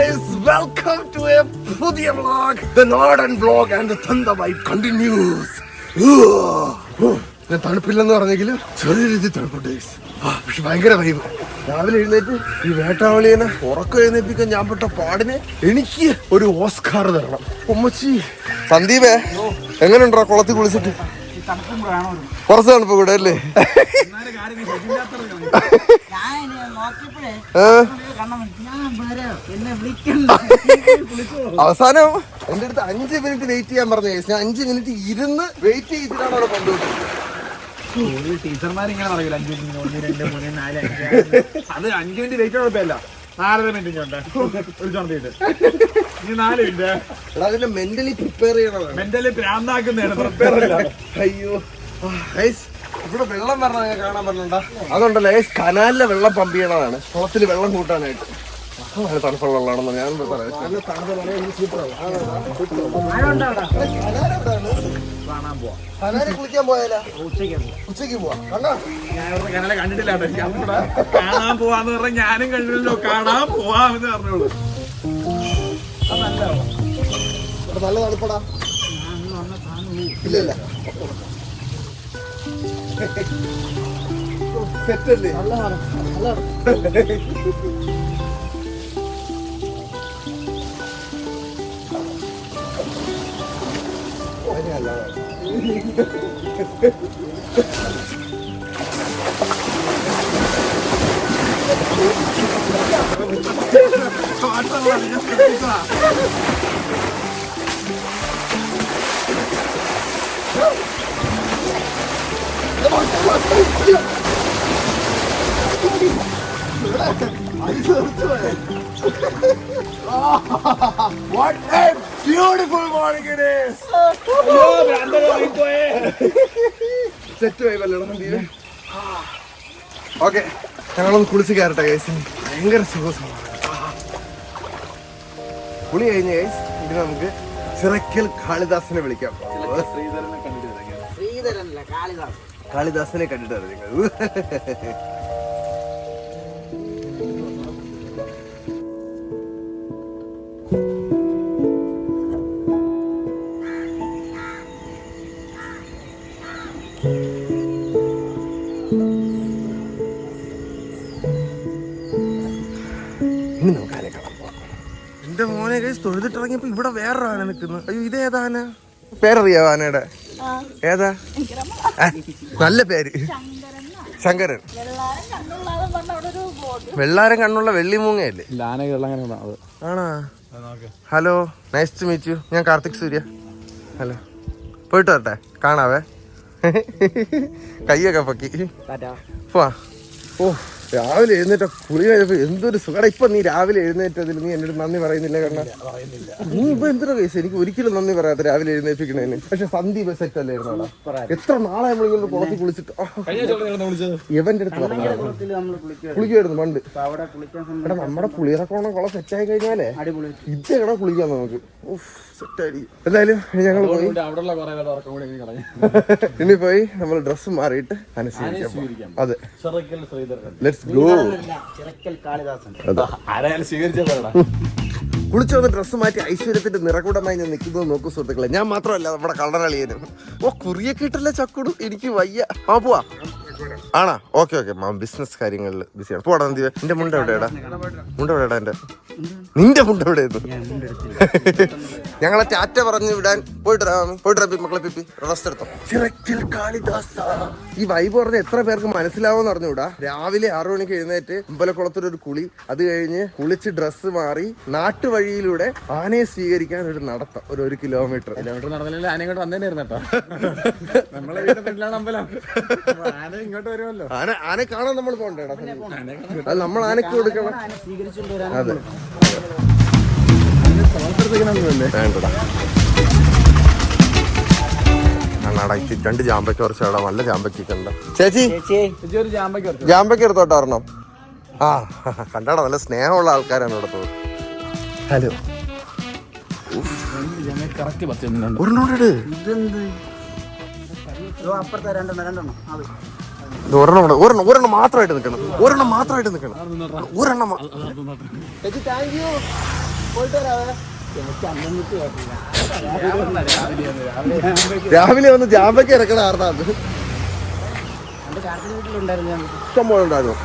guys, welcome to a പുതിയ vlog. The Northern vlog and the Thunder vibe continues. ഞാൻ തണുപ്പില്ലെന്ന് പറഞ്ഞെങ്കിലും ചെറിയ രീതിയിൽ തണുപ്പുണ്ട് ഗൈസ്. പക്ഷെ ഭയങ്കര വൈബ്. രാവിലെ എഴുന്നേറ്റ് ഈ വേട്ടാവളിയെ ഉറക്കം എഴുന്നേൽപ്പിക്കാൻ ഞാൻ പെട്ട പാടിന് എനിക്ക് ഒരു ഓസ്കാർ തരണം. ഉമ്മച്ചി സന്ദീപേ എങ്ങനെയുണ്ടോ കുളത്തിൽ കുളിച്ചിട്ട്? കുറച്ച് തണുപ്പ് കൂടെ അല്ലേ? അവസാനം എന്റെ അടുത്ത് 5 മിനിറ്റ് വെയിറ്റ് ചെയ്യാൻ പറഞ്ഞു. ഞാൻ 5 മിനിറ്റ് ഇരുന്ന് വെയിറ്റ് ചെയ്തിട്ടാണ് അവിടെ കൊണ്ടുപോയി. ടീച്ചർമാരിങ്ങനെ പറയൂല 5 മിനിറ്റ് 1 2 3 4 5 അത് 5 മിനിറ്റ് വെയിറ്റ് കുഴപ്പമില്ല. 4.5 മിനിറ്റ് ഉണ്ട് ഒരു ചോണ്ടിട്ട് ഇനി 4 മിനിറ്റ്. അതിനെ മെന്റലി പ്രിപ്പയർ ചെയ്യണം. മെന്റലി പ്രാന്താക്കുന്നതാണ് പ്രിപ്പയർ അല്ല. അയ്യോ ഇവിടെ വെള്ളം വരണം കാണാൻ പറ്റുന്നുണ്ടോ? അതുകൊണ്ടല്ലേ കനാലിലെ വെള്ളം പമ്പ് ചെയ്യണതാണ് കുളത്തിൽ വെള്ളം കൂട്ടാനായിട്ട്. തണുപ്പുള്ള വെള്ളമാണെന്ന് ഞാൻ പറയാം. കുളിക്കാൻ പോയാലോ? ഉച്ചക്ക് പോവാ. കനാലെ കണ്ടിട്ടില്ല. കാണാൻ പോവാന്ന് പറഞ്ഞാൽ ഞാനും കണ്ടില്ലല്ലോ. കാണാൻ പോവാന്ന് പറഞ്ഞോളൂ. നല്ല തണുപ്പടാ. ഇല്ലല്ല സെറ്റല്ലേ? What a beautiful morning it is. Set വൈബല്ലേടാ സന്ദീപ്? ഓക്കെ ഞങ്ങളൊന്ന് കുളിച്ച് കയറട്ടെ ഗൈസ്. ഭയങ്കര സുഖമാണ്. കുളി കഴിഞ്ഞ ഗൈസ് ഇനി നമുക്ക് ചിറക്കൽ കാളിദാസിനെ വിളിക്കാം. കാളിദാസിനെ കണ്ടിട്ടാണ് നിങ്ങൾ. ഇനി നമുക്ക് ആനെ കാണാൻ പോവാം. എന്റെ മോനെ കഴിച്ച് തൊഴുതിട്ടിറങ്ങിയപ്പോ ഇവിടെ വേറൊരാന നിൽക്കുന്നു. അയ്യോ ഇതേതാന? പേരറിയാവോ ആനയുടെ? ഏതാ? നല്ല പേര് ശങ്കരൻ. വെള്ളാരം കണ്ണുള്ള വെള്ളിമൂങ്ങയല്ലേ? ആണോ? Hello, nice to meet you. ഞാൻ കാർത്തിക് സൂര്യ. ഹലോ, പോയിട്ട് വരട്ടെ, കാണാവേ. കയ്യൊക്കെ പൊക്കി പോവാ. ഓ രാവിലെ എഴുന്നേറ്റ കുളി കഴിഞ്ഞപ്പോ എന്തൊരു സുഖം. ഇപ്പൊ നീ രാവിലെ എഴുന്നേറ്റതിൽ നീ എന്നോട് നന്ദി പറയുന്നില്ല. കാരണം നീ ഇപ്പൊ എന്തൊരു കേസ് എനിക്ക് ഒരിക്കലും നന്ദി പറയാത്ത രാവിലെ എഴുന്നേൽപ്പിക്കണേന്. പക്ഷെ സന്ദീപ് സെറ്റ് അല്ലായിരുന്നു അവിടെ. എത്ര നാളെ നമ്മളിങ്ങനെ കുളത്തിൽ കുളിച്ചിട്ട് ഇവന്റെ അടുത്ത് കുളിക്കുമായിരുന്നു പണ്ട്. എടാ നമ്മുടെ പുളിയിറക്കോണം കുളം സെറ്റായി കഴിഞ്ഞാലേ ഇതെവിടെ കുളിക്കാം നമുക്ക്. സെറ്റായിരിക്കും. എന്തായാലും ഞങ്ങൾ പോയി ഇനി പോയി നമ്മൾ ഡ്രസ്സ് മാറിയിട്ട് അനുസരിക്കാം. അതെ, ലെറ്റ്സ് ഗോ. കുളിച്ചു വന്ന് ഡ്രസ്സ് മാറ്റി ഐശ്വര്യത്തിന്റെ നിറകൂടമായി ഞാൻ നിൽക്കുന്നത് നോക്കൂ സുഹൃത്തുക്കളെ. ഞാൻ മാത്രമല്ല നമ്മുടെ കള്ളറളിയനും. ഓ കുറിയൊക്കെ ഇട്ടല്ലേ ചക്കുടു, എനിക്ക് വയ്യ. പോവാ ആണോ? Okay okay. ബിസിനസ് കാര്യങ്ങളിൽ ബിസിയാണ്. പോടാ നന്ദി. നിന്റെ മുണ്ട എവിടെയാടാ? മുണ്ട എവിടെയാടാ? നിന്റെ മുണ്ട എവിടെയായിരുന്നു? ഞങ്ങളെ ടാറ്റ പറഞ്ഞു വിടാൻ പോയിട്ട് മക്കളെ പിപ്പി റെസ്റ്റ് എടുത്തോ. ചിറക്കൽ കാളിദാസ. ഈ വൈബ് പറഞ്ഞ എത്ര പേർക്ക് മനസ്സിലാവുമെന്ന് അറിഞ്ഞുകൂടാ. രാവിലെ 6 മണിക്ക് എഴുന്നേറ്റ് അമ്പലക്കുളത്തൊരു കുളി, അത് കഴിഞ്ഞ് കുളിച്ച് ഡ്രസ്സ് മാറി നാട്ടുവഴിയിലൂടെ ആനയെ സ്വീകരിക്കാൻ ഒരു നടത്തം. ഒരു 1 കിലോമീറ്റർ നടന്നില്ല. ആന ഇങ്ങോട്ട് വന്നേനായിരുന്നു കേട്ടോ. നമ്മളെ വീട്ടിലാണ് അമ്പലം. ഇങ്ങോട്ട് വരുമല്ലോ. ആന കാണാൻ നമ്മൾ പോകണ്ടേടാ. അത് നമ്മൾ ആനക്ക് കൊടുക്കണം. അതെ വേണ്ടടാ. ആണാടാ 2 ജാമ്പയ്ക്ക് കുറച്ചാടാ. നല്ല ജാമ്പയ്ക്കൊക്കെ ഉണ്ട്. ചേച്ചി ജാമ്പയ്ക്ക് എടുത്തോട്ടെ ഒരെണ്ണം. ആ കണ്ടാടാ, നല്ല സ്നേഹമുള്ള ആൾക്കാരാണ് ഇവിടെ തോന്നുന്നത്. ഹലോ ഒരെണ്ണോട് ഒരെണ്ണം മാത്രമായിട്ട് നിൽക്കണം. ഒരെണ്ണം രാവിലെ വന്ന് ജാമ്പയ്ക്ക് ഇറക്കണ ആർന്നാണ് ഇഷ്ടം പോലെ ഉണ്ടായിരുന്നു.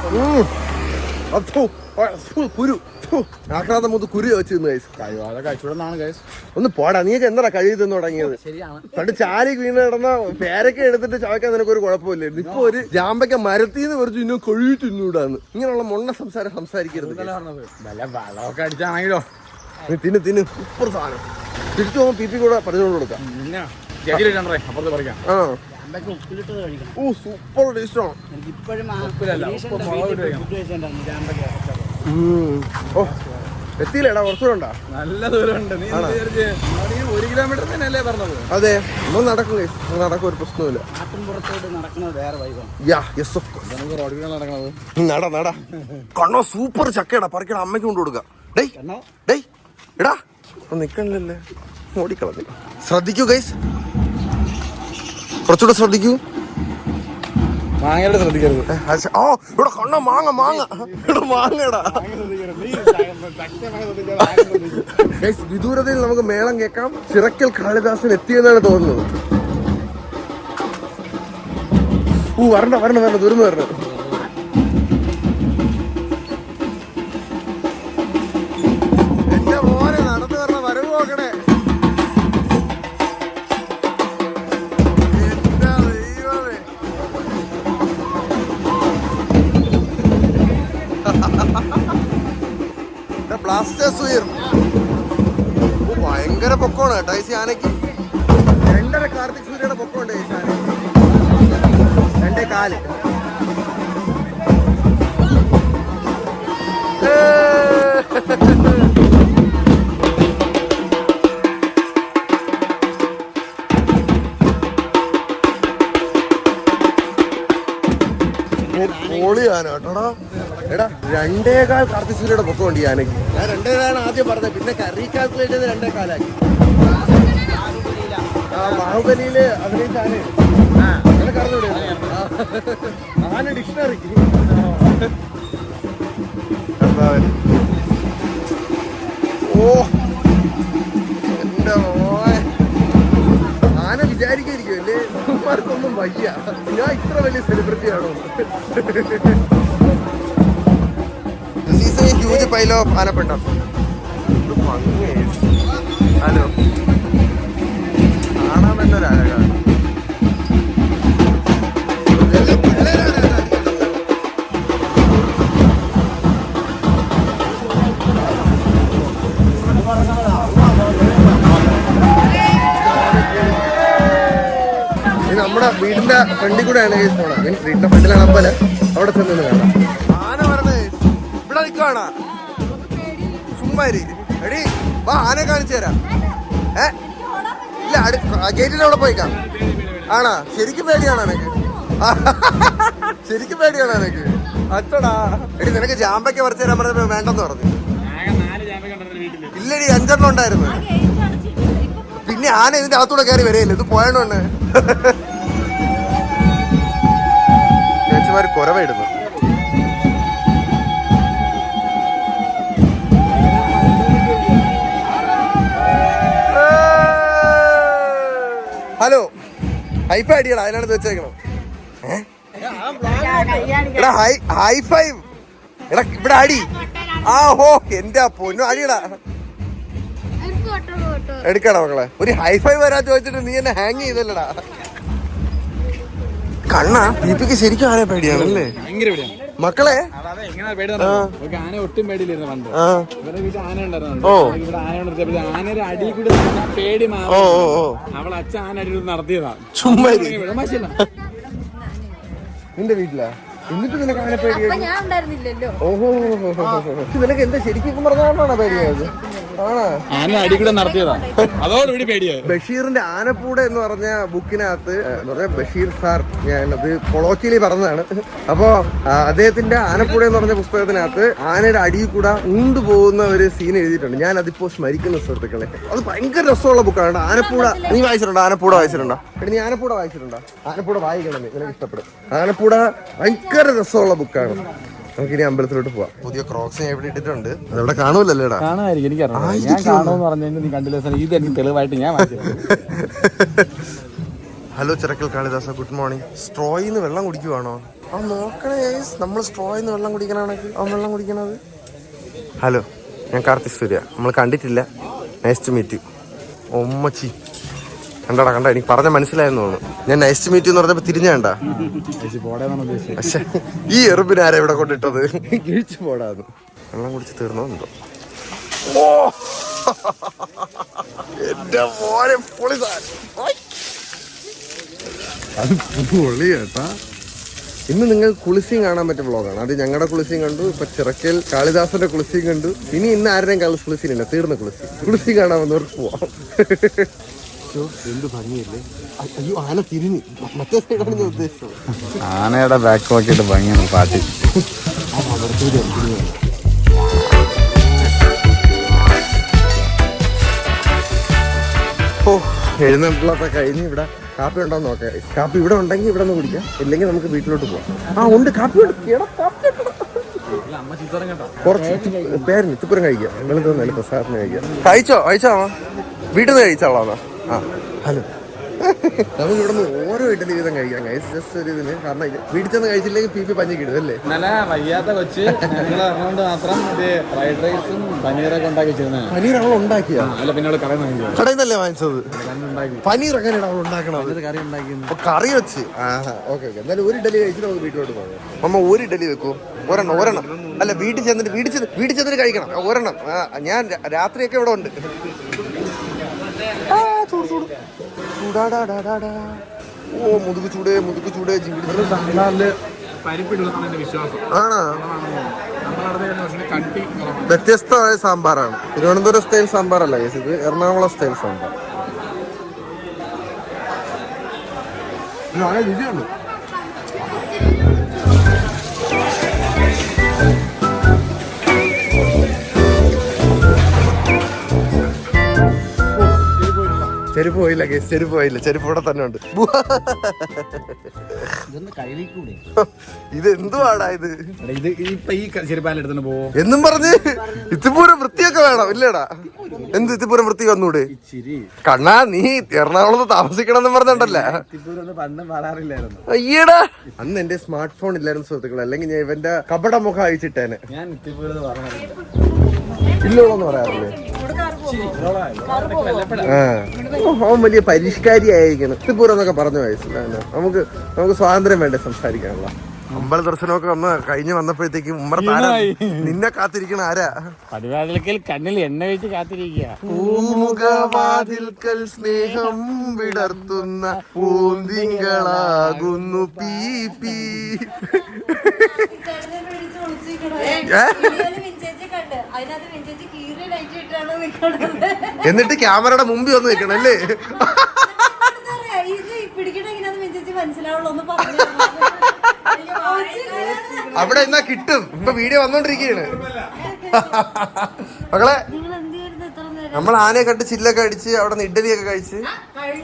കുരു ആക്രാന്തം മുതൽ കുരു വെച്ച് ഒന്ന് പോടാ. നീക്ക് എന്താ കഴിവ് തിന്നു തുടങ്ങിയത്? പണ്ട് ചാരി വീണ് കിടന്ന പേരൊക്കെ എടുത്തിട്ട് ചവയ്ക്കാൻ നിനക്കൊരു കുഴപ്പമില്ലായിരുന്നു. ഇപ്പൊ ഒരു ജാമ്പയ്ക്ക മരത്തിന്ന് കുറച്ച് ഇന്നും കൊഴി തിന്നൂടാന്ന്. ഇങ്ങനെയുള്ള മൊണ്ണ സംസാരിക്കരുത്. തിന്ന് തിന്ന് സൂപ്പർ സാധനം. തിരിച്ചു പോകുമ്പോൾ പി കൂടെ പറഞ്ഞുകൊണ്ട് കൊടുക്കാം. സൂപ്പർ ടേസ്റ്റാണ്. ഓ എത്തിയില്ലേടാ? കുറച്ചുകൂടെ നല്ല ദൂരമുണ്ട്. 1 കിലോമീറ്റർ തന്നെയല്ലേ പറഞ്ഞത്? അതെ, നമ്മൾ നടക്കും. നടക്കും, ഒരു പ്രശ്നമില്ല. നട കണ്ണോ സൂപ്പർ ചക്കയടാ. പറിക്കണ അമ്മയ്ക്ക് കൊണ്ട് കൊടുക്കാം. ഡേയ് എടാ നിക്കണില്ലല്ലേ, ഓടിക്കളഞ്ഞു. ശ്രദ്ധിക്കൂ ഗൈസ്, കുറച്ചുകൂടെ ശ്രദ്ധിക്കൂ. മാങ്ങയുടെ ശ്രദ്ധിക്കരുത്. ഓ ഇവിടെ കണ്ണ മാങ്ങ മാങ്ങടാ. വിദൂരതയിൽ നമുക്ക് മേളം കേൾക്കാം. ചിറക്കൽ കാളിദാസൻ എത്തിയെന്നാണ് തോന്നുന്നത്. വരണം ദൂരം വരണം. എന്റെ മോനെ നടന്നു വരണ വരവ് നോക്കണേ. ബ്ലാസ്റ്റേഴ്സ് ഉയർന്നു. ഭയങ്കര പൊക്കമാണ് കേട്ടോ ഈ ആനയ്ക്ക്. 2.5 കാർത്തിക് സൂര്യയുടെ പൊക്കമുണ്ട് ഈ ആനയ്ക്ക്. 2.4. പൊളിയാന കേട്ടോടാ. എടാ 2.4 കാർത്തിക് സൂര്യയുടെ പൊക്കമുണ്ട് ഈ ആനയ്ക്ക്. ഞാൻ 2.4 ആദ്യം പറഞ്ഞത്, പിന്നെ റീകാൽക്കുലേറ്റ് ചെയ്ത് 2.4 ആക്കി. ബാഹുബലിയില് അഭിനയിച്ച ആന ഡിക്ഷണറി. ഓ എന്റെ മോനെ, ആന വിചാരിക്കായിരിക്കും അല്ലേ ഇവന്മാർക്കൊന്നും വയ്യ, ഞാൻ ഇത്ര വലിയ സെലിബ്രിറ്റി ആണോ? ഹ്യൂജ് പൈലോ ആനപ്പെട്ടോ. ഹലോ, കാണാൻ തന്നെ ഒരു അഴകാണ്. നമ്മുടെ വീടിന്റെ ഫ്രണ്ടിൽ കൂടെയാണ് പോണത്. മീൻസ് വീടിന്റെ ഫ്രണ്ടിലാണ് അമ്പലം. അവിടെ ചെന്ന് കാണാം. ആന പറഞ്ഞത് ഇവിടെ നിൽക്കുവാണോ? ചുമ്മാരി എടി വാ, ആനയെ കാണിച്ചു തരാം. ഇല്ല, ഗേറ്റിന്റെ അവിടെ പോയിക്കാം. ആണാ? ശരിക്കും പേടിയാണോ എനിക്ക്? ശരിക്കും പേടിയാണോ എനിക്ക്? അച്ചടാ എടി, നിനക്ക് ജാമ്പയ്ക്ക് പറിച്ചു തരാൻ പറഞ്ഞപ്പോ വേണ്ടെന്ന് പറഞ്ഞു. ഇല്ലടി, 5 ഉണ്ടായിരുന്നു. പിന്നെ ആന ഇതിന്റെ അകത്തൂടെ കയറി വരെയല്ലേ, ഇത് പോയണോണ്ട് ചേച്ചിമാര് കുറവായിരുന്നു. ഹലോ, ഹൈഫൈ അടിയടാ, അതിനാണ് വെച്ചേക്കണം. എടാ ഹൈഫൈവ് എടാ, ഇവിടെ അടി. ആ ഹോ, എന്റെ പൊന്നു അടിയടാ. എടുക്കടാ മക്കളെ, ഒരു ഹൈഫൈ വരാൻ ചോദിച്ചിട്ട് നീ എന്നെ ഹാങ് ചെയ്തല്ലടാ. കണ്ണാ ദീപിക്ക് ശരിക്കും ആന പേടിയാണല്ലേ? മക്കളെ ആന ഒട്ടും പേടിയില്ലായിരുന്നു പണ്ട്. ഇവരുടെ വീട്ടിൽ ആന ഉണ്ടായിരുന്നു. ഇവിടെ ആന ആനയുടെ അടി കൂടി പേടി മാറി അവളെ അച്ഛൻ ആന അടി നടത്തിയതാ. ചുമ്മാ നിന്റെ വീട്ടിലാ? എന്നിട്ട് നിനക്ക് അങ്ങനെ പേടിയായിരുന്നു? ഓഹോ, നിനക്ക് എന്താ ശരിക്കും പറഞ്ഞാണോ പേടിയായത്? ആന അടികൂടെ നടത്തിയതാ, അതോടുകൂടി പേടിയായി. ബഷീറിന്റെ ആനപ്പൂട എന്ന് പറഞ്ഞ ബുക്കിനകത്ത് ബഷീർ സാർ, ഞാനത് കൊളോക്കിയലി പറഞ്ഞതാണ്. അപ്പോ അദ്ദേഹത്തിന്റെ ആനപ്പൂട എന്ന് പറഞ്ഞ പുസ്തകത്തിനകത്ത് ആനയുടെ അടിയിൽ കൂടെ ഉണ്ടുപോകുന്ന ഒരു സീൻ എഴുതിയിട്ടുണ്ട്. ഞാൻ അതിപ്പോ സ്മരിക്കുന്ന സുഹൃത്തുക്കളെ, അത് ഭയങ്കര രസമുള്ള ബുക്കാണ്. ആനപ്പൂട നീ വായിച്ചിട്ടുണ്ടോ? ആനപ്പൂട വായിച്ചിട്ടുണ്ടോ? നീ ആനപ്പൂട വായിച്ചിട്ടുണ്ടോ? ആനപ്പൂട വായിക്കണം, നിനക്ക് ഇഷ്ടപ്പെടും. ആനപ്പൂട ഭയങ്കര രസമുള്ള ബുക്കാണ്. നമുക്കിനി അമ്പലത്തിലോട്ട് പോവാം. പുതിയ ക്രോക്സ് ഞാൻ ഇവിടെ ഇട്ടിട്ടുണ്ട്. അതവിടെ കാണൂലല്ലേടാ? കാണാമായിരിക്കും, എനിക്കറിയാം. ഞാൻ കാണുമെന്ന് പറഞ്ഞു നീ കണ്ടില്ല. ഇത് എനിക്ക് തെളിവായിട്ട് ഞാൻ hello Chirakkal Kalidasa, good morning. സ്ട്രോയിന്ന് വെള്ളം കുടിക്കുവാണോ? ആ നോക്കണേ, നമ്മൾ സ്ട്രോയിന്ന് വെള്ളം കുടിക്കണമെങ്കിൽ ആ വെള്ളം കുടിക്കണത്. ഹലോ, ഞാൻ കാർത്തിക് സൂര്യ. നമ്മൾ കണ്ടിട്ടില്ല. Nice to meet you. ഒമ്മച്ചി കണ്ടാ എനിക്ക് പറഞ്ഞ മനസ്സിലായെന്ന് തോന്നുന്നു. ഞാൻ നൈസ് ടു മീറ്റ് യു എന്ന് പറഞ്ഞപ്പോ തിരിഞ്ഞ കണ്ടാ. പക്ഷെ ഈ എറുമ്പിനെ ആരാ ഇവിടെ കൊണ്ടിട്ടത്? കിഴിച്ചു പോടാന്ന്. വെള്ളം കുടിച്ച് തീർന്നോ? ഓ എന്റെ മോനെ പൊളി പൊളി കേട്ടാ. ഇന്ന് നിങ്ങൾ കുളിസിയും കാണാൻ പറ്റിയ വ്ളോഗാണ്. അത് ഞങ്ങളുടെ കുളിസിയും കണ്ടു, ഇപ്പൊ ചിറക്കൽ കാളിദാസന്റെ കുളിസിയും കണ്ടു. ഇന്ന് ആരുടെയും കുളിസിയില്ല, തീർന്ന കുളിസി കാണാൻ വന്നവർക്ക് പോവാം. എന്ത് ഭംഗിയല്ലേ. അയ്യോ, ആന തിരിഞ്ഞ് മറ്റേ സൈഡാണ് ഞാൻ ഉദ്ദേശിച്ചത്. ആനയുടെ ബാക്ക് നോക്കിയിട്ട് ഭംഗിയാണ് പാട്ടി. ഓ, എഴുന്നേറ്റിലൊക്കെ കഴിഞ്ഞ് ഇവിടെ കാപ്പി ഉണ്ടോന്ന് നോക്കാം. കാപ്പി ഇവിടെ ഉണ്ടെങ്കിൽ ഇവിടെ നിന്ന് കുടിക്കാം, ഇല്ലെങ്കിൽ നമുക്ക് വീട്ടിലോട്ട് പോവാം. ആ ഉണ്ട്, കാപ്പി ഉണ്ട്. കുറച്ച് പേര് ഇത്തിപ്പുരം കഴിക്കാം. നിങ്ങൾ നല്ല പ്രസാദത്തിന് കഴിക്കാം. കഴിച്ചോ വീട്ടിൽ നിന്ന് കഴിച്ചോളാം. ആ ഹലോ, നമുക്ക് ഇവിടെ നിന്ന് ഓരോ ഇഡലി വീതം കഴിക്കാം. ജസ്റ്റ് ഒരു ഇതിന്, കാരണം വീട്ടിൽ ചെന്ന് കഴിച്ചില്ലെങ്കിൽ പി പഞ്ഞിക്കിടും അല്ലേ. ഇന്നലെ വയ്യാത്ത കൊച്ച് എറണാകുളത്ത് മാത്രം ഫ്രൈഡ് റൈസും പനീറൊക്കെ ഉണ്ടാക്കി വെച്ചിരുന്നത്. പനീർ അവൾ ഉണ്ടാക്കിയ അല്ല, പിന്നെ അവള് കടയിൽ നിന്നല്ലേ വാങ്ങിച്ചത്? പനീർ എങ്ങനെയാണ് അവൾ ഉണ്ടാക്കണത്? കറി ഉണ്ടാക്കി കറി വെച്ച്. ഓക്കെ. എന്തായാലും ഒരു ഇഡലി കഴിച്ചിട്ട് നമുക്ക് വീട്ടിലോട്ട് പോകാം. അമ്മ ഒരു ഇഡലി വെക്കൂ. ഒരെണ്ണം അല്ല, വീട്ടിൽ ചെന്നിട്ട് കഴിക്കണം. ഒരെണ്ണം. ഞാൻ രാത്രിയൊക്കെ ഇവിടെ ഉണ്ട്. ഓ മുതുകു ചൂട് സാമ്പാറില് പരിപ്പിടുന്ന വിശ്വാസം. ആണോ? വ്യത്യസ്തമായ സാമ്പാറാണ്. തിരുവനന്തപുരം സ്റ്റൈൽ സാമ്പാറല്ല ഇത്, എറണാകുളം സ്റ്റൈൽ സാമ്പാർ. രുചിയുണ്ട്. ചെരുപ്പ് പോയില്ല, ചെരുപ്പ് ഇവിടെ തന്നെ ഉണ്ട്. ഇത് എന്തുവാടാ ഇത്? എന്നും പറഞ്ഞ് ഇത്തിപ്പൂരം വൃത്തിയൊക്കെ വേണം ഇല്ലേടാ? എന്ത് ഇത്തിപ്പൂരം വൃത്തി വന്നൂടെ? കണ്ണാ, നീ എറണാകുളത്ത് താമസിക്കണമെന്ന് പറഞ്ഞോണ്ടല്ലേ? അയ്യടാ, അന്ന് എന്റെ സ്മാർട്ട് ഫോൺ ഇല്ലായിരുന്നു സുഹൃത്തുക്കളെ, അല്ലെങ്കിൽ ഞാൻ ഇവന്റെ കപട മുഖം അയച്ചിട്ടേനെ. ഇല്ലോളെന്ന് പറയാറില്ലേ? അവൻ വലിയ പരിഷ്കാരിയായിരിക്കണം. ഇത്തിപ്പൂരം എന്നൊക്കെ പറഞ്ഞു വയസ്സില്ല. നമുക്ക് സ്വാതന്ത്ര്യം വേണ്ടേ സംസാരിക്കാനുള്ള. അമ്പല ദർശനമൊക്കെ വന്നപ്പോഴത്തേക്കും നിന്നെ കാത്തിരിക്കണ ആരാ? പടിവാതിൽക്കൽ കണ്ണിൽ എണ്ണ വെച്ച് കാത്തിരിക്കുക. പൂമുഖവാതിൽക്കൽ സ്നേഹം വിടർത്തുന്ന പൂന്തിങ്കളാകുന്നു പീ. എന്നിട്ട് ക്യാമറയുടെ മുമ്പിൽ വന്ന് നിൽക്കണം അല്ലേ? അവിടെ എന്നാ കിട്ടും. ഇപ്പൊ വീഡിയോ വന്നോണ്ടിരിക്കുകയാണ് മക്കളെ. നമ്മൾ ആനയെ കണ്ട് ചില്ലൊക്കെ അടിച്ച് അവിടെ നിന്ന് ഇഡ്ഡലിയൊക്കെ കഴിച്ച്.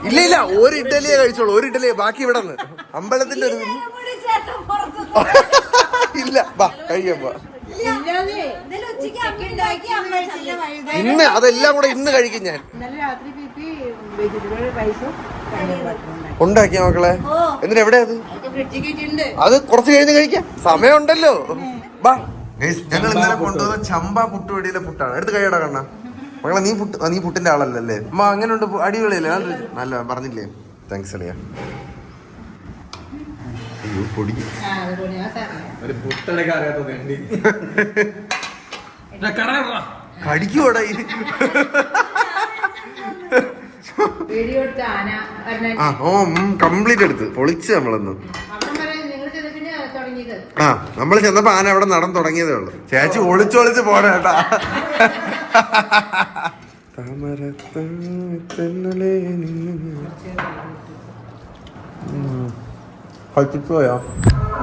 ഇല്ല, ഒരു ഇഡ്ഡലിയെ കഴിച്ചോളൂ. ഒരു ഇഡ്ഡലിയെ ബാക്കി ഇവിടെ നിന്ന് അമ്പലത്തിന്റെ ഒരു ഇല്ല. വാ കഴിക്കാൻ. ഇന്ന് അതെല്ലാം കൂടെ ഇന്ന് കഴിക്കും ഞാൻ. ഉണ്ടാക്കിയ മക്കളെ. എന്നിട്ട് എവിടെയാ അത് കുറച്ച് കഴിഞ്ഞ് കഴിക്കാം, സമയമുണ്ടല്ലോ. ഞങ്ങൾ ഇന്നലെ കൊണ്ടുവന്ന ചമ്പ പുട്ടുപൊടിയിലെ പുട്ടാണ്. എടുത്ത് കഴിയടാ കണ്ണ. മക്കളെ, നീ പുട്ടിന്റെ ആളല്ലേ? അമ്മ അങ്ങനെ ഉണ്ട്, അടിപൊളിയല്ലേ? നല്ല പറഞ്ഞില്ലേ? താങ്ക്സ് അളിയാ. അയ്യോ പൊടി കടിക്കൂടാ ഇത്. കംപ്ലീറ്റ് എടുത്ത് പൊളിച്ച് നമ്മളൊന്ന്. നമ്മൾ ചെന്നപ്പോ ആന അവിടെ നടന്നു തുടങ്ങിയതേ ഉള്ളു. ചേച്ചി ഒളിച്ചൊളിച്ച് പോണ കേട്ടാ.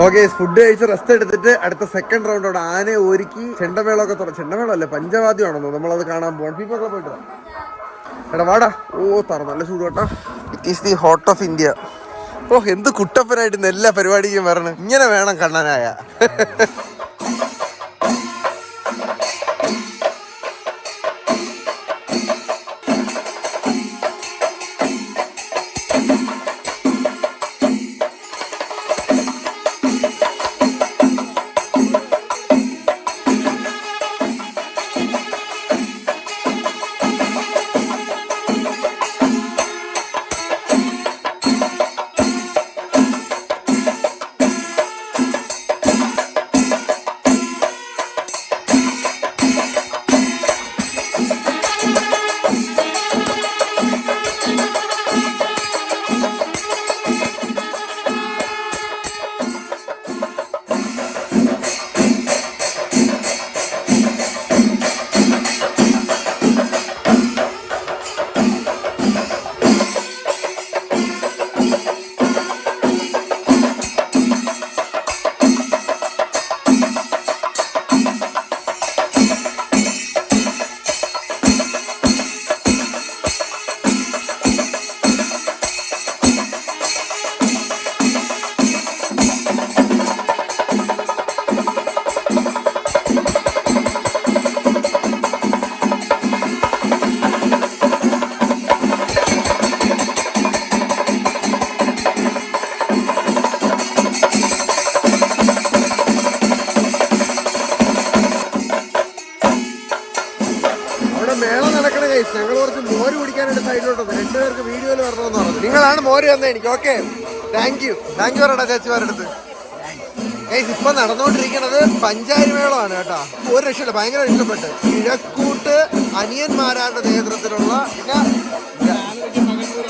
ഓക്കെ, ഫുഡ് കഴിച്ച് റെസ്റ്റ് എടുത്തിട്ട് അടുത്ത സെക്കൻഡ് റൗണ്ടോടെ ആനയെ ഒരുക്കി ചെണ്ടമേളമൊക്കെ ചെണ്ടമേളമല്ലേ, പഞ്ചവാദ്യമാണെന്നോ നമ്മളത് കാണാൻ പോകണം. പീപ്പൊക്കെ പോയിട്ട് എടാ വാടാ. ഓ നല്ല ചൂട് കേട്ടാ. It is the hot of India. ഓ എന്ത് കുട്ടപ്പനായിട്ട് എല്ലാ പരിപാടിക്കും വരണം. ഇങ്ങനെ വേണം കണ്ണനായ. മേളം നടക്കണ കൈസ്. ഞങ്ങൾ കുറച്ച് മോര് കുടിക്കാനായിട്ട് സൈഡിലോട്ട് രണ്ടുപേർക്ക് വീഡിയോയിൽ വരണമെന്ന് പറഞ്ഞു. നിങ്ങളാണ് മോര് തന്നെ എനിക്ക്. ഓക്കെ, താങ്ക് യു പറയടാ ചേച്ചിമാരുടെ അടുത്ത്. ഗൈസ് ഇപ്പൊ നടന്നുകൊണ്ടിരിക്കുന്നത് പഞ്ചാരി മേളമാണ് കേട്ടോ. ഒരു രക്ഷയില്ല, ഭയങ്കര ഇഷ്ടപ്പെട്ട്. കിഴക്കൂട്ട് അനിയന്മാരാരുടെ നേതൃത്വത്തിലുള്ള, പിന്നെ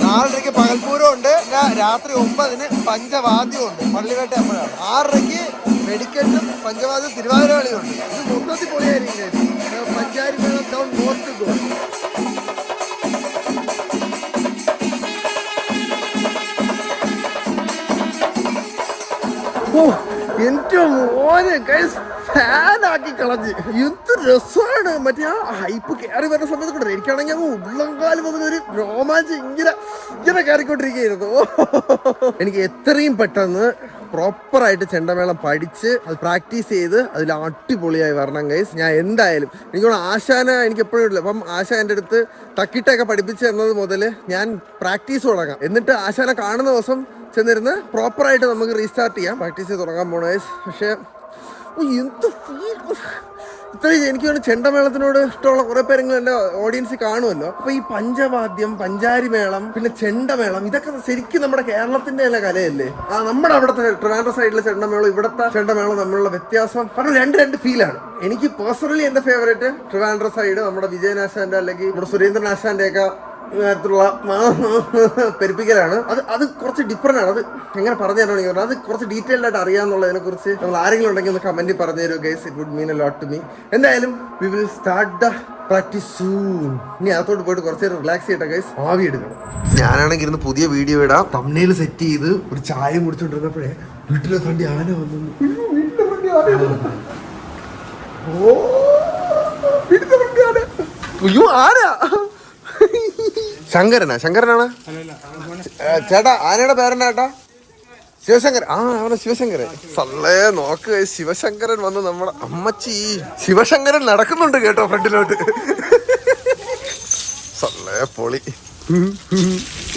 4:30 പകൽപൂരം ഉണ്ട്, പിന്നെ രാത്രി 9 പഞ്ചവാദ്യം ഉണ്ട്. പള്ളിവേട്ട അപ്പോഴാണ് 6:00 വെടിക്കെട്ടും പഞ്ചവാദ്യം തിരുവാതിര കളിയുണ്ട്. ഇത് മൊത്തത്തിൽ പൊളിയായിരിക്കും. പഞ്ചാരി മേളം ഡൗൺ നോർത്ത് ഗോ. എന്റെ മോനെ ഗൈസ് ഫാനാക്കി കളഞ്ഞ്. എന്ത് രസമാണ് മറ്റേ ആ ഹൈപ്പ് കയറി വരുന്ന സമയത്ത് കൂടെ. എനിക്കാണെങ്കിൽ അങ്ങ് ഉള്ളംകാലം മുതൽ ഒരു രോമാഞ്ചം ഇങ്ങനെ കയറിക്കൊണ്ടിരിക്കുകയായിരുന്നു. എനിക്ക് എത്രയും പെട്ടെന്ന് പ്രോപ്പറായിട്ട് ചെണ്ടമേളം പഠിച്ച് അത് പ്രാക്ടീസ് ചെയ്ത് അതിൽ അടിപൊളിയായി വരണം ഗൈസ്. ഞാൻ എന്തായാലും എനിക്കോട് ആശാന എനിക്ക് എപ്പോഴും ഇല്ല. അപ്പം ആശാൻ എൻ്റെ അടുത്ത് തക്കിട്ടൊക്കെ പഠിപ്പിച്ച് തന്നത് മുതൽ ഞാൻ പ്രാക്ടീസ് തുടങ്ങാം. എന്നിട്ട് ആശാനെ കാണുന്ന ദിവസം ചെന്നിരുന്ന് പ്രോപ്പറായിട്ട് നമുക്ക് റീസ്റ്റാർട്ട് ചെയ്യാം. പ്രാക്ടീസ് ചെയ്ത് തുടങ്ങാൻ പോണ ഗൈസ്. പക്ഷേ എന്ത് ഫീൽ. ഇത്രയും എനിക്ക് വേണ്ടി ചെണ്ടമേളത്തിനോട് ഇഷ്ടമുള്ള കുറെ പേരെങ്കിലും എൻ്റെ ഓഡിയൻസിൽ കാണുമല്ലോ. അപ്പൊ ഈ പഞ്ചവാദ്യം, പഞ്ചാരി മേളം, പിന്നെ ചെണ്ടമേളം, ഇതൊക്കെ ശരിക്കും നമ്മുടെ കേരളത്തിന്റെ തന്നെ കലയല്ലേ. നമ്മുടെ അവിടുത്തെ ട്രിവാൻഡ്രം സൈഡിലെ ചെണ്ടമേളം ഇവിടുത്തെ ചെണ്ടമേളം തമ്മിലുള്ള വ്യത്യാസം കാരണം രണ്ട് ഫീലാണ്. എനിക്ക് പേഴ്സണലി എൻ്റെ ഫേവറേറ്റ് ട്രിവാൻഡ്രം സൈഡ് നമ്മുടെ വിജയനാശാന്റെ അല്ലെങ്കിൽ നമ്മുടെ സുരേന്ദ്രൻ ആശാന്റെ ഒക്കെ തരത്തിലുള്ള പെരുപ്പിക്കലാണ്. അത് കുറച്ച് ഡിഫറെന്റ് ആണ്. അത് എങ്ങനെ പറഞ്ഞു തരണമെങ്കിൽ അത് കുറച്ച് ഡീറ്റെയിൽഡ് ആയിട്ട് അറിയാന്നുള്ളതിനെ കുറിച്ച് നമ്മൾ ആരെങ്കിലും ഉണ്ടെങ്കിൽ ഒന്ന് കമന്റിൽ പറഞ്ഞു തരുമോ guys. It would mean a lot to me. എന്തായാലും we will start the practice soon. ഇനി അകത്തോട്ട് പോയിട്ട് കുറച്ച് നേരം റിലാക്സ് ചെയ്യട്ടെ ഗൈസ്. ആവി എടുക്കണം. ഞാനാണെങ്കിൽ ഇരുന്ന് പുതിയ വീഡിയോ ഇടാം. തംബ്നെയിൽ സെറ്റ് ചെയ്ത് ഒരു ചായ കുടിച്ചോണ്ടിരുന്നപ്പോഴേ വീട്ടിലെ ഫ്രണ്ട് ആന വന്നു. അയ്യോ ആന. ശങ്കരനാണ് ചേട്ടാ. ആനയുടെ പേരെന്നാ ചേട്ടാ? ശിവശങ്കരൻ. അവനെ ശിവശങ്കരൻ. സല്ലേ നോക്ക്, ശിവശങ്കരൻ വന്ന് നമ്മുടെ അമ്മച്ചി. ശിവശങ്കരൻ നടക്കുന്നുണ്ട് കേട്ടോ ഫ്രണ്ടിലോട്ട്. സല്ലേ പൊളി.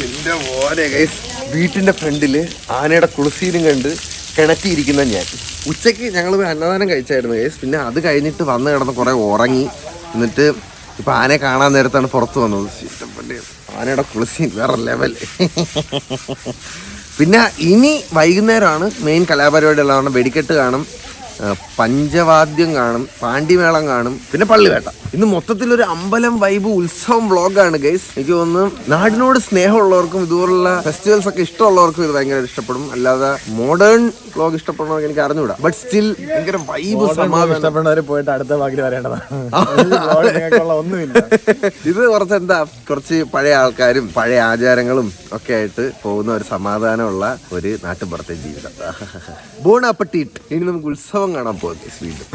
എന്റെ മോനെ ഗൈസ്, വീട്ടിന്റെ ഫ്രണ്ടില് ആനയുടെ കുളിസീനും കണ്ട് കിണറ്റിയിരിക്കുന്ന ഞാൻ. ഉച്ചയ്ക്ക് ഞങ്ങൾ അന്നദാനം കഴിച്ചായിരുന്നു ഗൈസ്. പിന്നെ അത് കഴിഞ്ഞിട്ട് വന്ന് കിടന്ന് കുറെ ഉറങ്ങി. എന്നിട്ട് ഇപ്പൊ ആനയെ കാണാൻ നേരത്താണ് പുറത്ത് വന്നത്. ആനയുടെ കുളിസീൻ വേറെ ലെവൽ. പിന്നെ ഇനി വൈകുന്നേരമാണ് മെയിൻ കലാപരിപാടികളാണ്. വെടിക്കെട്ട് കാണും, പഞ്ചവാദ്യം കാണും, പാണ്ടിമേളം കാണും, പിന്നെ പള്ളിവേട്ട. ഇന്ന് മൊത്തത്തിലൊരു അമ്പലം വൈബ് ഉത്സവം വ്ളോഗാണ് ഗൈസ്. എനിക്ക് തോന്നുന്നു നാടിനോട് സ്നേഹമുള്ളവർക്കും ഇതുപോലുള്ള ഫെസ്റ്റിവൽസ് ഒക്കെ ഇഷ്ടമുള്ളവർക്കും ഇത് ഭയങ്കര ഇഷ്ടപ്പെടും. അല്ലാതെ മോഡേൺ വ്ളോഗ് ഇഷ്ടപ്പെടുന്നവർക്ക് എനിക്ക് അറിഞ്ഞുകൂടാ. ബട്ട് സ്റ്റിൽ ഭയങ്കര വൈബ് സമാധാനം. ഇഷ്ടപ്പെടുന്നവർ പോയിട്ട് അടുത്ത ഭാഗത്തിൽ വരേണ്ടതാണ്. ഒന്നുമില്ല. ഇത് കുറച്ച് പഴയ ആൾക്കാരും പഴയ ആചാരങ്ങളും ഒക്കെ ആയിട്ട് പോകുന്ന ഒരു സമാധാനമുള്ള ഒരു നാട്ടുപുറത്തെ ജീവിതം. ബോൺ അപ്പറ്റീറ്റ്. ഇനി നമുക്ക് ഉത്സവം കാണാൻ പോകും വീണ്ടും.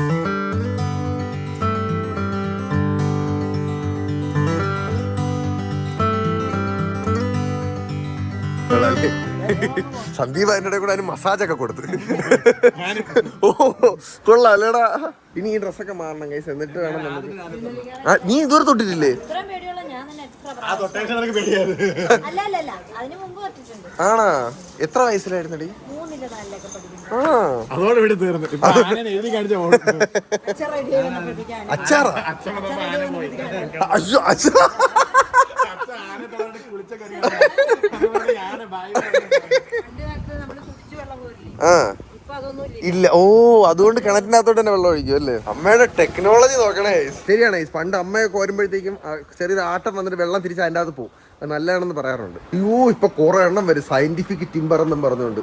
സന്ദീപ് അതിൻ്റെ കൂടെ അതിന് മസാജൊക്കെ കൊടുത്ത്. ഓ കൊള്ളാം അല്ലേടാ. ഇനി ഈ ഡ്രസ്സൊക്കെ മാറണം ഗൈസ്. എന്നിട്ട് വേണം നമുക്ക്. നീ ഇതുവരെ തൊട്ടിട്ടില്ലേ? ആണാ? എത്ര വയസ്സിലായിരുന്നടി? അതോടെ ഇവിടെ തീർന്നു. അച്ചാറാ? അയ്യോ അച്ഛാ. ഇല്ല. ഓ അതുകൊണ്ട് കിണറ്റിനകത്തോട്ട് തന്നെ വെള്ളം ഒഴിക്കും അല്ലേ? അമ്മയുടെ ടെക്നോളജി നോക്കണേ. ശരിയാണ്. പണ്ട് അമ്മയൊക്കെ വരുമ്പോഴത്തേക്കും ചെറിയൊരു ആട്ടം വന്നിട്ട് വെള്ളം തിരിച്ച് അതിൻ്റെ അകത്ത് പോകും. അത് നല്ലതാണെന്ന് പറയാറുണ്ട്. അയ്യോ ഇപ്പൊ കുറെ എണ്ണം വരും സയന്റിഫിക് ടിമ്പർ എന്നും പറഞ്ഞുകൊണ്ട്.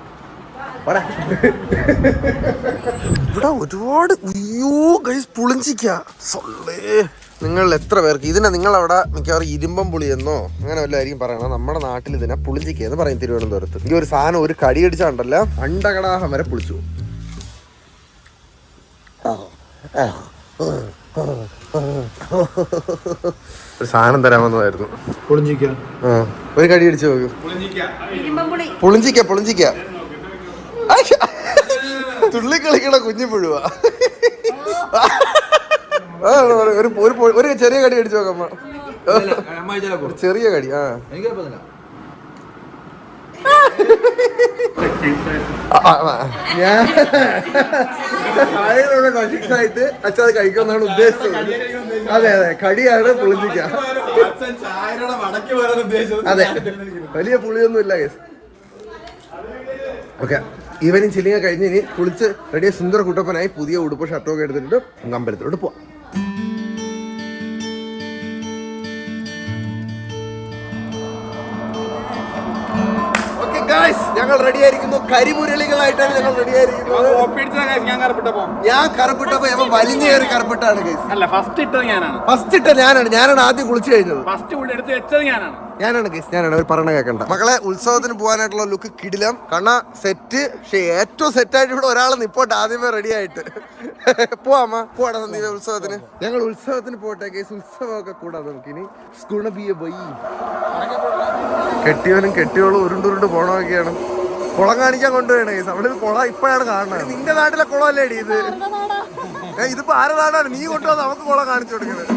ഇവിടെ ഒരുപാട് പുളിഞ്ചിക്ക. നിങ്ങൾ എത്ര പേർക്ക് ഇതിനെ നിങ്ങളവിടെ മിക്കവാറും ഇരുമ്പം പുളി എന്നോ അങ്ങനെ വല്ലതായിരിക്കും പറയണം. നമ്മുടെ നാട്ടിൽ ഇതിനെ പുളിഞ്ചിക്ക എന്ന് പറയും തിരുവനന്തപുരത്ത്. ഈ ഒരു സാധനം ഒരു കടി അടിച്ചാണ്ടല്ല അണ്ടകടാഹം വരെ പുളിച്ചു. ഒരു സാധനം തരാമെന്നതായിരുന്നു. പുളിഞ്ചിക്ക. ഒരു കടി അടിച്ചു നോക്കൂ. പുളിഞ്ചിക്ക തുള്ളി കളിക്കണ കുഞ്ഞു പുഴുവാ. ഒരു ചെറിയ കടി അടിച്ചു നോക്കാം. ചെറിയ കടി. ഞാൻ ആയിട്ട് അച്ഛൻ അത് കഴിക്കുമെന്നാണ് ഉദ്ദേശിച്ചത്. അതെ അതെ, കടിയാണ് പുളിഞ്ചിക്ക. അതെ, വലിയ പുളിയൊന്നും ഇല്ല കേസ്. ഓക്കെ, ഈവനിങ് ചില്ലിങ് കഴിഞ്ഞ് ഇനി കുളിച്ച് റെഡിയ സുന്ദര കുട്ടപ്പനായി പുതിയ ഉടുപ്പ് ഷർട്ടൊക്കെ എടുത്തിട്ട് അമ്പലത്തിലോട്ട് പോവാം. ഞങ്ങൾ റെഡി ആയിരിക്കുന്നു. കരിമുരളികളായിട്ടാണ് ഞങ്ങൾ റെഡി ആയിരിക്കുന്നത്. ഞാൻ കറുപ്പിട്ടപ്പോ ഇവൻ വലിഞ്ഞ കയറി കറുപ്പിട്ടാണ്. ഫസ്റ്റ് ഇട്ട ഞാനാണ് ആദ്യം കുളിച്ചു കഴിഞ്ഞത്. ഞാനാണ് ഗൈസ്, ഞാനാണ്. അവർ പറഞ്ഞ കേൾക്കണ്ട. മക്കളെ, ഉത്സവത്തിന് പോകാനായിട്ടുള്ള ലുക്ക് കിടിലം. കണ്ണ സെറ്റ്. പക്ഷെ ഏറ്റവും സെറ്റായിട്ട് ഇവിടെ ഒരാൾ നിപ്പോട്ടെ ആദ്യമേ റെഡി ആയിട്ട്. പോവാമ്മ, പോവാടാ സന്ദീപ ഉത്സവത്തിന്. ഞങ്ങൾ ഉത്സവത്തിന് പോട്ടെ ഗൈസ്. ഉത്സവമൊക്കെ കൂടാതെ നമുക്കിനി കെട്ടിയവനും കെട്ടിയോളും ഉരുണ്ടുരുണ്ട് പോണമൊക്കെയാണ്. കുളം കാണിക്കാൻ കൊണ്ടുപോയണേ ഗൈസ്. അവിടെ കുളം ഇപ്പോഴാണ് കാണുന്നത്. നിന്റെ നാട്ടിലെ കുളമല്ലേ അടി ഇത്? ഇതിപ്പോ ആരുടെ നാടാണ്? നീ കൊണ്ടുവന്ന് നമുക്ക് കുളം കാണിച്ചു കൊടുക്കുന്നത്.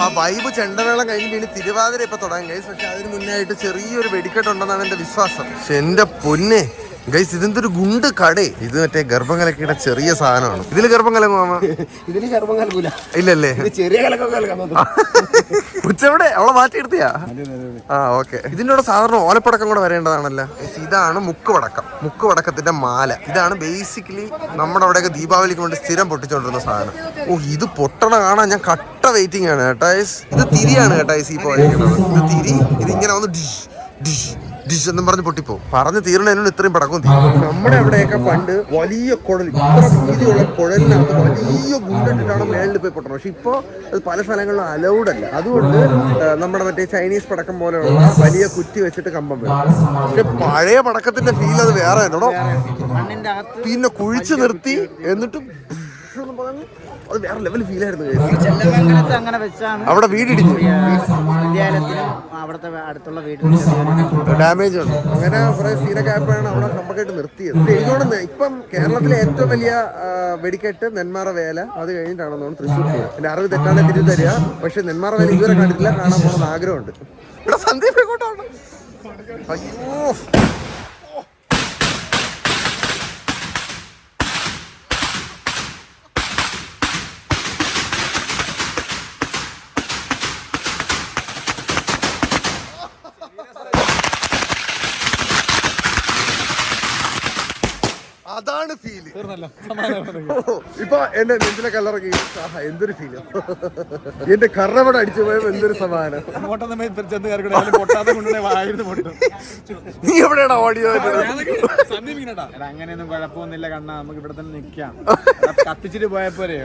ആ വൈബ് ചെണ്ടമേളം കഴിഞ്ഞ് ഇനി തിരുവാതിര ഇപ്പൊ തുടങ്ങും ഗൈസ്. പക്ഷെ അതിന് മുന്നേ ആയിട്ട് ചെറിയൊരു വെടിക്കെട്ടുണ്ടെന്നാണ് എന്റെ വിശ്വാസം. പക്ഷെ എന്റെ പൊന്നെ ഗൈസ്, ഇതെന്തൊരു ഗുണ്ട് കടേ. ഇത് മറ്റേ ഗർഭം കലക്കിയുടെ ചെറിയ സാധനമാണ്. ഇതില് ഗർഭം കലങ്ങും മാമ? ഇതിന് ഗർഭം കലക്കൂല. ഇല്ലല്ലേ? ചെറിയ ഉച്ചവിടെ അവളെ മാറ്റിയെടുത്തിയാ? ആ ഓക്കെ. ഇതിന്റെ കൂടെ സാധാരണ ഓലപ്പടക്കം കൂടെ വരേണ്ടതാണല്ലോ. ഇതാണ് മുക്കുപടക്കം. മുക്കുപടക്കത്തിന്റെ മാല. ഇതാണ് ബേസിക്കലി നമ്മുടെ അവിടെയൊക്കെ ദീപാവലിക്ക് വേണ്ടി സ്ഥിരം പൊട്ടിച്ചോണ്ടിരുന്ന സാധനം. ഓ, ഇത് പൊട്ടണ കാണാൻ ഞാൻ കട്ട വെയിറ്റിംഗ് ആണ് കേട്ടോ. ഇത് തിരിയാണ് കേട്ടോ. ഈ പോയിരിക്കുന്നത് ഇത് തിരി. ഇതിങ്ങനെ വന്ന് ഡിഷ് ഡിഷ് ഡിഷ് എന്നും പറഞ്ഞ് പൊട്ടിപ്പോവും. പറഞ്ഞ് തീരണതിനോട് ഇത്രയും പടക്കം തീരും. നമ്മുടെ അവിടെയൊക്കെ പണ്ട് വലിയ കുഴൽ, ഇത്ര വീതിയുള്ള കുഴലിനകത്ത് വലിയ ഗുണ്ടിട്ടാണ് മേളിൽ പോയി പൊട്ടണം. പക്ഷെ ഇപ്പോൾ അത് പല സ്ഥലങ്ങളിലും അലൗഡ് അല്ല. അതുകൊണ്ട് നമ്മുടെ മറ്റേ ചൈനീസ് പടക്കം പോലെയുള്ള വലിയ കുറ്റി വെച്ചിട്ട് കമ്പം വരും. പക്ഷെ പഴയ പടക്കത്തിന്റെ ഫീൽ അത് വേറെ ആണോ. പിന്നെ കുഴിച്ചു നിർത്തി എന്നിട്ടും അത് വേറെ ലെവൽ ഫീൽ ആയിരുന്നു. അവിടെ വീടിടിഞ്ഞു, അവിടുത്തെ അടുത്തുള്ള വീട്ടിൽ ഡാമേജ് ഉണ്ട്. അങ്ങനെ കുറെ സീനൊക്കെ ആയപ്പോഴാണ് അവിടെ കമ്പക്കെട്ട് നിർത്തിയത്. എനിക്കോട് ഇപ്പം കേരളത്തിലെ ഏറ്റവും വലിയ വെടിക്കെട്ട് നെന്മാറ വേല. അത് കഴിഞ്ഞിട്ടാണെന്ന് തോന്നുന്നു തൃശ്ശൂർ. എന്റെ അറിവ് തെറ്റാണ് തിരിച്ചു തരിക. പക്ഷെ നെന്മാറ വേല ഇതുവരെ കണ്ടിട്ടില്ല. കാണാൻ പോകുന്ന ആഗ്രഹമുണ്ട്. ഇവിടെ സന്ദീപ് എങ്ങോട്ടാണ്? അയ്യോ, അതാണ് ഫീല്. ഇപ്പൊ എന്റെ നെഞ്ചിലെ കല്ലറങ്ങി. എന്തൊരു ഫീല്. എന്റെ കറവട അടിച്ചു പോയപ്പോ എന്തൊരു സമാധാനം. നീ എവിടെയാണോ ഓഡിയോ? അങ്ങനെയൊന്നും കുഴപ്പമൊന്നുമില്ല കണ്ണാ, നമുക്ക് ഇവിടെ തന്നെ നിക്കാം. കത്തിച്ചിട്ട് പോയപ്പോരെ.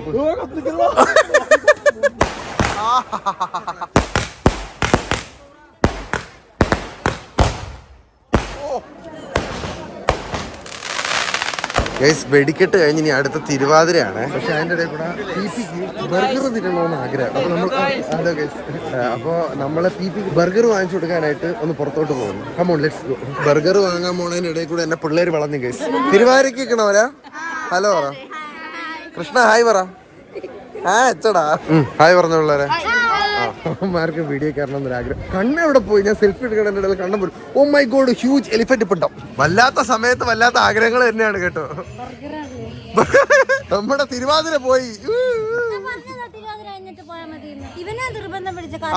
വെടിക്കെട്ട് കഴിഞ്ഞ് ഇനി അടുത്ത തിരുവാതിരയാണ്. പക്ഷെ അതിൻ്റെ ഇടയിൽ കൂടെ പീപ്പിക്ക് ബർഗർ തിന്നണമെന്ന് ആഗ്രഹം. അപ്പോൾ നമ്മൾ അപ്പോൾ നമ്മളെ പീപ്പിക്ക് ബർഗർ വാങ്ങിച്ചു കൊടുക്കാനായിട്ട് ഒന്ന് പുറത്തോട്ട് പോകുന്നു. Come on let's go. ബർഗർ വാങ്ങാൻ പോണതിൻ്റെ ഇടയിൽ കൂടെ എന്നെ പിള്ളേർ വളഞ്ഞു ഗൈസ്. തിരുവാതിരക്ക് നിൽക്കണവരാ? ഹലോ പറ കൃഷ്ണ, ഹായ് പറ. എച്ചടാ ഹായ് പറഞ്ഞ പിള്ളേരെ. അവന്മാർക്ക് വീഡിയോ കയറണം എന്നൊരാഗ്രഹം. കണ്ണ് എവിടെ പോയി? ഞാൻ സെൽഫി എടുക്കണ കണ്ണം പോലും. Oh my god, huge elephant പിണ്ടം. വല്ലാത്ത സമയത്ത് വല്ലാത്ത ആഗ്രഹങ്ങൾ തന്നെയാണ് കേട്ടോ. നമ്മുടെ തിരുവാതിര പോയി.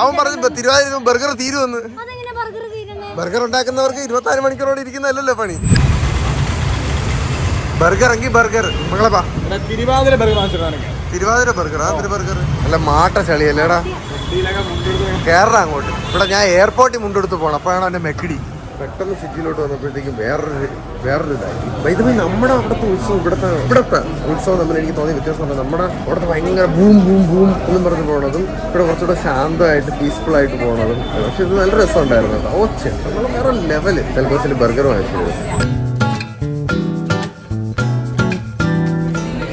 അവൻ പറഞ്ഞു തിരുവാതിര ബർഗർ തീരുമെന്ന്. ബർഗർ ഉണ്ടാക്കുന്നവർക്ക് 24 മണിക്കൂറോടെ ഇരിക്കുന്നതല്ലല്ലോ പണി. ബർഗർ എങ്കിൽ ബർഗർ മകളെ തിരുവാതിര ബർഗർ. തിരുവാതിര ബർഗർ. ആ ബർഗർ അല്ല മാട്ട ചളിയല്ലേടാ. വണ്ടിയിലൊക്കെ മുണ്ടെടുത്ത് കേരള അങ്ങോട്ട്. ഇവിടെ ഞാൻ എയർപോർട്ടിൽ മുണ്ടെടുത്ത് പോകണം, അപ്പോഴാണ് എൻ്റെ മെക്കിടി. പെട്ടെന്ന് സിറ്റിയിലോട്ട് വന്നപ്പോഴത്തേക്കും വേറൊരു ഇതായി. ഇത് നമ്മുടെ അവിടുത്തെ ഉത്സവം ഇവിടുത്തെ ഉത്സവം തമ്മിൽ എനിക്ക് തോന്നിയ വ്യത്യാസം പറഞ്ഞാൽ നമ്മുടെ അവിടുത്തെ ഭയങ്കര ബൂം ബൂം ബൂം എന്നും പറഞ്ഞ് പോകണതും ഇവിടെ കുറച്ചുകൂടെ ശാന്തമായിട്ട് പീസ്ഫുൾ ആയിട്ട് പോകണതും. പക്ഷെ ഇത് നല്ല രസം ഉണ്ടായിരുന്നു കേട്ടോ. ഓച്ചെ നമ്മൾ വേറെ ലെവല്. ഡെൽഗോസിൽ ബർഗർ വാങ്ങിച്ചത്.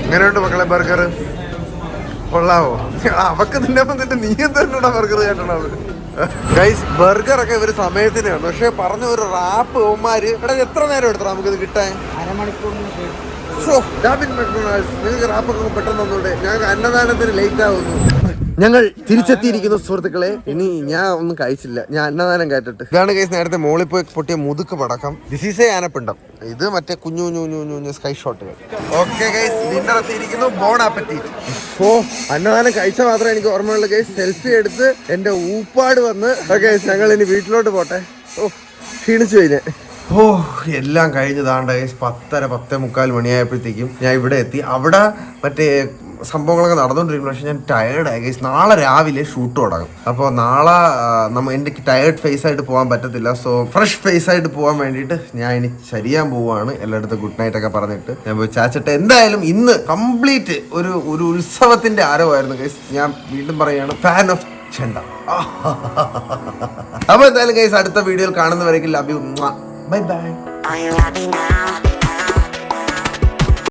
എങ്ങനെയുണ്ട് മക്കളെ ബർഗർ? കൊള്ളാവോ? അവക്ക് നിന്നപ്പം തന്നെ നീ എന്താ ബർഗർ കേട്ടണത്? ഗൈസ് ബർഗർ ഒക്കെ ഇവര് സമയത്തിന് വന്നു. പക്ഷെ പറഞ്ഞ ഒരു റാപ്പ് ഓമാര് ഇവിടെ എത്ര നേരം എടുത്തോ നമുക്കിത് കിട്ടാൻ? നിങ്ങൾക്ക് റാപ്പൊക്കെ പെട്ടെന്ന് വന്നൂടെ? ഞങ്ങൾക്ക് അന്നദാനത്തിന് ലേറ്റ് ആവുന്നു. ഞങ്ങൾ തിരിച്ചെത്തിയിരിക്കുന്നു സുഹൃത്തുക്കളെ. ഇനി ഞാൻ ഒന്നും കഴിച്ചില്ല, ഞാൻ അന്നദാനം കേട്ടിട്ട്. ഇതാണ് ഗൈസ് നേരത്തെ മോളിൽ പോയി പൊട്ടിയ മുതുക്ക് പടക്കം. ദിസ് ഈസ് എ ആനപ്പിണ്ടം. ഇത് മറ്റേ കുഞ്ഞു കുഞ്ഞു കുഞ്ഞു കുഞ്ഞു സ്കൈ ഷോട്ടുകൾ. ഓക്കെ ഗൈസ്, ഡിന്നർ എത്തിയിരിക്കുന്നു. Bon appetit. ഓ, അന്നദാനം കഴിച്ചാൽ മാത്രമേ എനിക്ക് ഓർമ്മയുള്ള ഗൈസ്. സെൽഫി എടുത്ത് എന്റെ ഊപ്പാട് വന്ന് ഗൈസ് ഞങ്ങൾ ഇനി വീട്ടിലോട്ട് പോട്ടെ. ഓ, ക്ഷീണിച്ചു കഴിഞ്ഞ്. ഓ, എല്ലാം കഴിഞ്ഞതാണ്ട് ഗൈസ് 10:45 മണിയായപ്പോഴത്തേക്കും ഞാൻ ഇവിടെ എത്തി. അവിടെ മറ്റേ സംഭവങ്ങളൊക്കെ നടന്നുകൊണ്ടിരിക്കുന്നു. പക്ഷെ ഞാൻ ടയേർഡായി ഗൈസ്. നാളെ രാവിലെ ഷൂട്ട് തുടങ്ങും. അപ്പോൾ നാളെ എനിക്ക് ടയേർഡ് ഫേസ് ആയിട്ട് പോകാൻ പറ്റത്തില്ല. സോ ഫ്രഷ് ഫേസ് ആയിട്ട് പോകാൻ വേണ്ടിയിട്ട് ഞാൻ ഇനി ചരിയാൻ പോവുകയാണ്. എല്ലായിടത്തും ഗുഡ് നൈറ്റ് ഒക്കെ പറഞ്ഞിട്ട് ഞാൻ പോയി ചാച്ചിട്ട്. എന്തായാലും ഇന്ന് കംപ്ലീറ്റ് ഒരു ഉത്സവത്തിന്റെ ആരവമായിരുന്നു ഗൈസ്. ഞാൻ വീണ്ടും പറയുകയാണ്, ഫാൻ ഓഫ് ചെണ്ട. അപ്പോൾ എന്തായാലും ഗൈസ് അടുത്ത വീഡിയോയിൽ കാണുന്നവരേക്കും ലവ് യു. Bye bye.